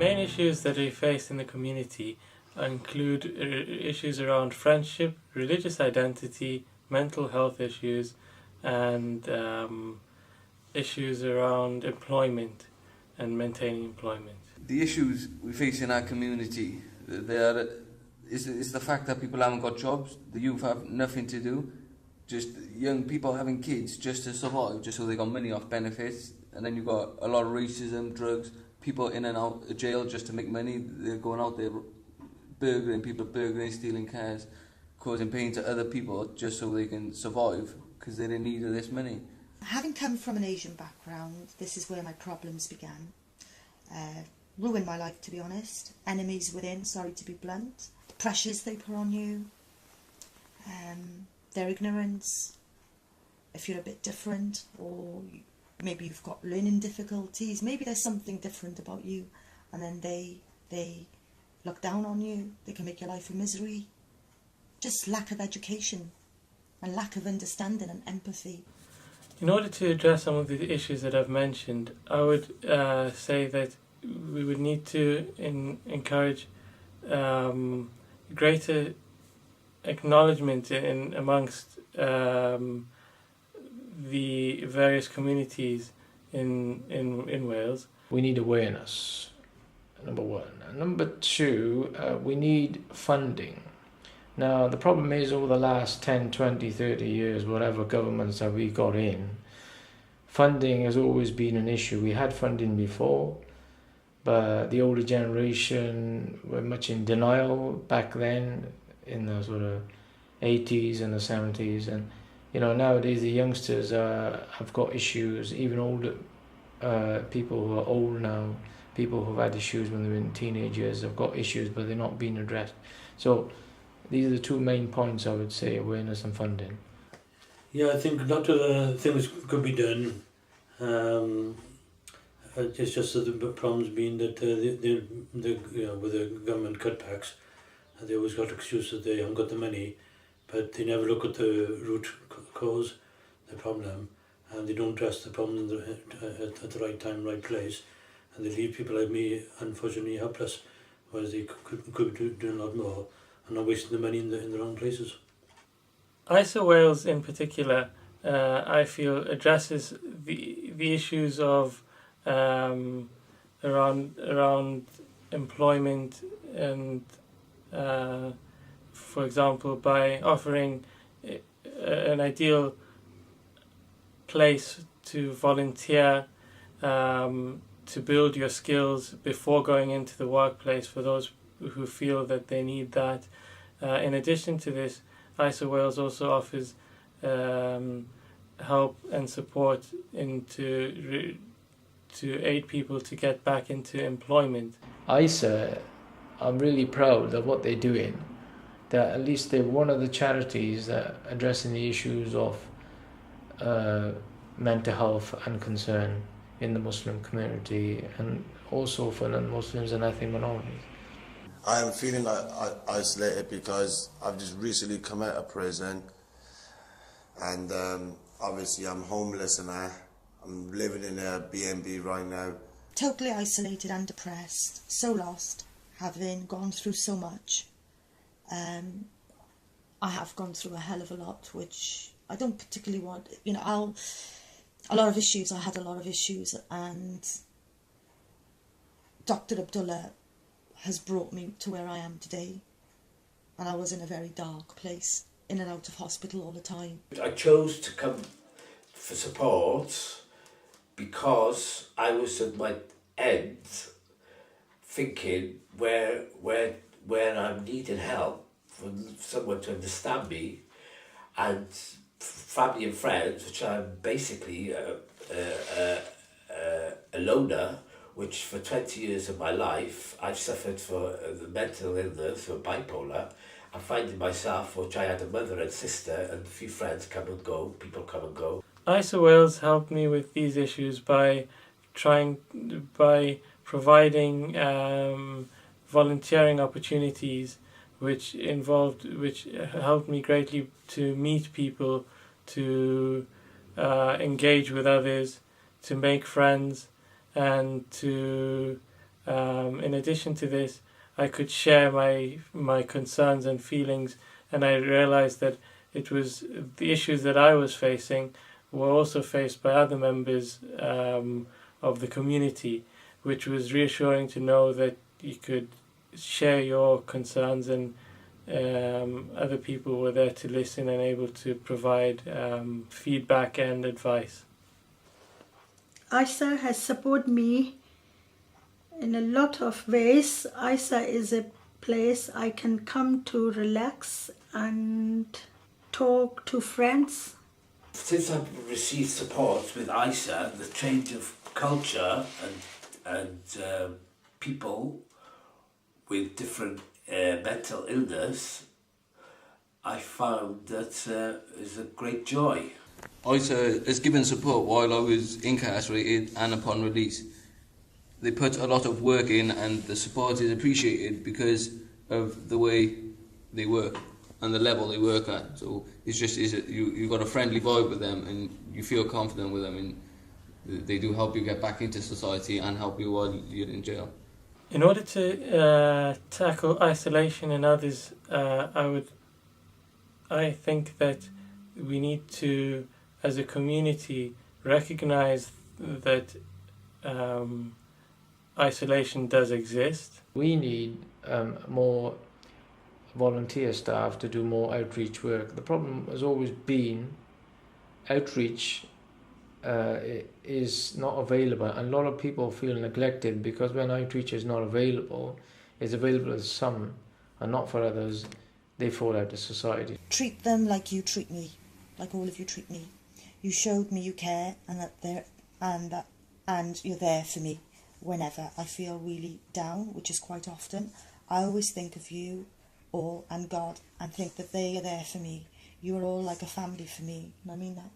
main issues that we face in the community include issues around friendship, religious identity, mental health issues, and issues around employment and maintaining employment. The issues we face in our community is the fact that people haven't got jobs, the youth have nothing to do, just young people having kids just to survive, just so they got money off benefits, and then you've got a lot of racism, drugs, people in and out of jail just to make money. They're going out there burglaring, stealing cars, causing pain to other people just so they can survive because they're in need of this money. Having come from an Asian background, this is where my problems began. Ruined my life, to be honest. Enemies within, sorry to be blunt. The pressures they put on you, their ignorance, if you're a bit different, or maybe you've got learning difficulties, maybe there's something different about you, and then they look down on you, they can make your life a misery. Just lack of education and lack of understanding and empathy. In order to address some of the issues that I've mentioned, I would say that we would need to encourage greater acknowledgement amongst the various communities in Wales. We need awareness, number one. And number two, we need funding. Now, the problem is over the last 10, 20, 30 years, whatever governments that we got in, funding has always been an issue. We had funding before, but the older generation were much in denial back then in the sort of 80s and the 70s. And, you know, nowadays the youngsters have got issues, even older people who are old now, people who've had issues when they were in teenagers have got issues, but they're not being addressed. So these are the two main points, I would say, awareness and funding. Yeah, I think a lot of things could be done. It's just that the problem's been that with the government cutbacks, they always got excuse that they haven't got the money, but they never look at the root cause, the problem, and they don't address the problem at the right time, right place, and they leave people like me, unfortunately, helpless, whereas they could be doing a lot more and not wasting the money in the wrong places. ISSA Wales in particular, I feel, addresses the issues of around employment and, for example, by offering an ideal place to volunteer, to build your skills before going into the workplace for those who feel that they need that. In addition to this, ISSA Wales also offers help and support to aid people to get back into employment. ISSA, I'm really proud of what they're doing. That at least they're one of the charities that are addressing the issues of mental health and concern in the Muslim community, and also for non-Muslims and ethnic minorities. I am feeling isolated because I've just recently come out of prison, and obviously I'm homeless and I'm living in a B&B right now. Totally isolated and depressed, so lost, having gone through so much. I have gone through a hell of a lot, which I don't particularly want. You know, I had a lot of issues, and Dr. Abdullah has brought me to where I am today, and I was in a very dark place, in and out of hospital all the time. I chose to come for support because I was at my end thinking where I'm needing help from someone to understand me, and family and friends, which I'm basically a loner, which for 20 years of my life I've suffered for the mental illness, for bipolar. I'm finding myself, which I had a mother and sister and a few friends come and go, people come and go. ISSA Wales helped me with these issues by providing volunteering opportunities which helped me greatly to meet people, to engage with others, to make friends, and to in addition to this, I could share my concerns and feelings, and I realized that it was the issues that I was facing were also faced by other members of the community, which was reassuring to know that you could share your concerns, and other people were there to listen and able to provide feedback and advice. ISSA has supported me in a lot of ways. ISSA is a place I can come to relax and talk to friends. Since I've received support with ISSA, the change of culture and people with different mental illness, I found that is a great joy. ISSA has given support while I was incarcerated and upon release. They put a lot of work in, and the support is appreciated because of the way they work and the level they work at. So you've got a friendly vibe with them, and you feel confident with them, and they do help you get back into society and help you while you're in jail. In order to tackle isolation in others, I think that we need to, as a community, recognize that isolation does exist. We need more volunteer staff to do more outreach work. The problem has always been outreach is not available, and a lot of people feel neglected because when outreach is not available, it's available to some and not for others, they fall out of society. Treat them like you treat me, like all of you treat me. You showed me you care, and you're there for me whenever I feel really down, which is quite often. I always think of you all and God and think that they are there for me. You are all like a family for me, and I mean that.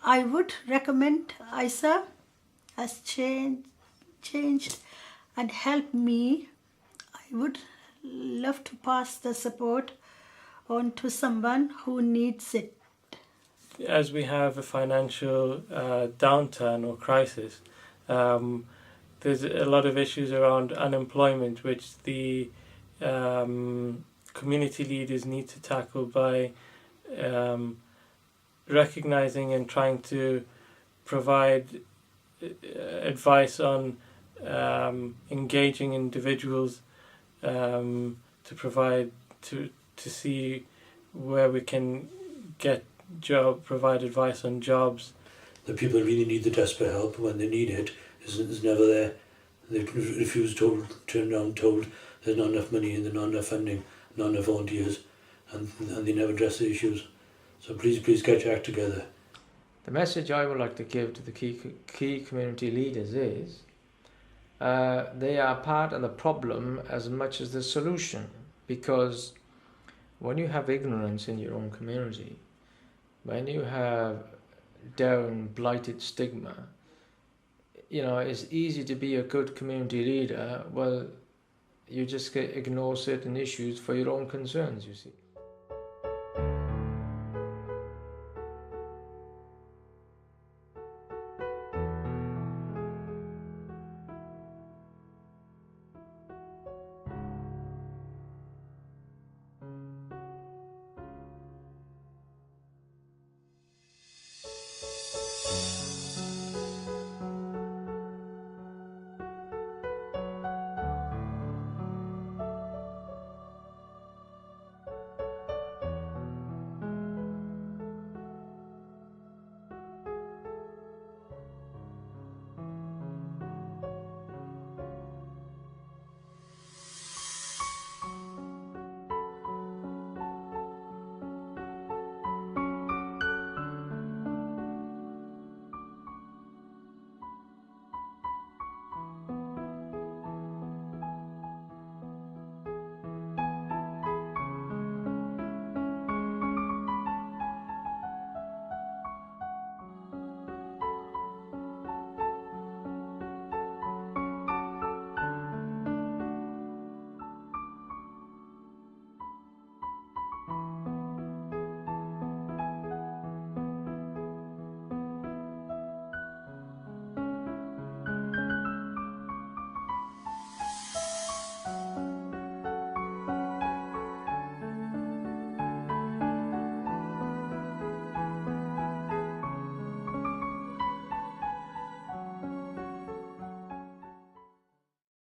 I would recommend ISSA has changed and helped me. I would love to pass the support on to someone who needs it. As we have a financial downturn or crisis, there's a lot of issues around unemployment, which the community leaders need to tackle by recognizing and trying to provide advice on engaging individuals to provide to see where we can provide advice on jobs. The people that really need the desperate help when they need it is never there. They refuse to turn around told there's not enough money and there's not enough funding, not enough volunteers, and they never address the issues. So please get your act together. The message I would like to give to the key community leaders is they are part of the problem as much as the solution, because when you have ignorance in your own community, when you have down blighted stigma, it's easy to be a good community leader. Well, you just ignore certain issues for your own concerns, you see.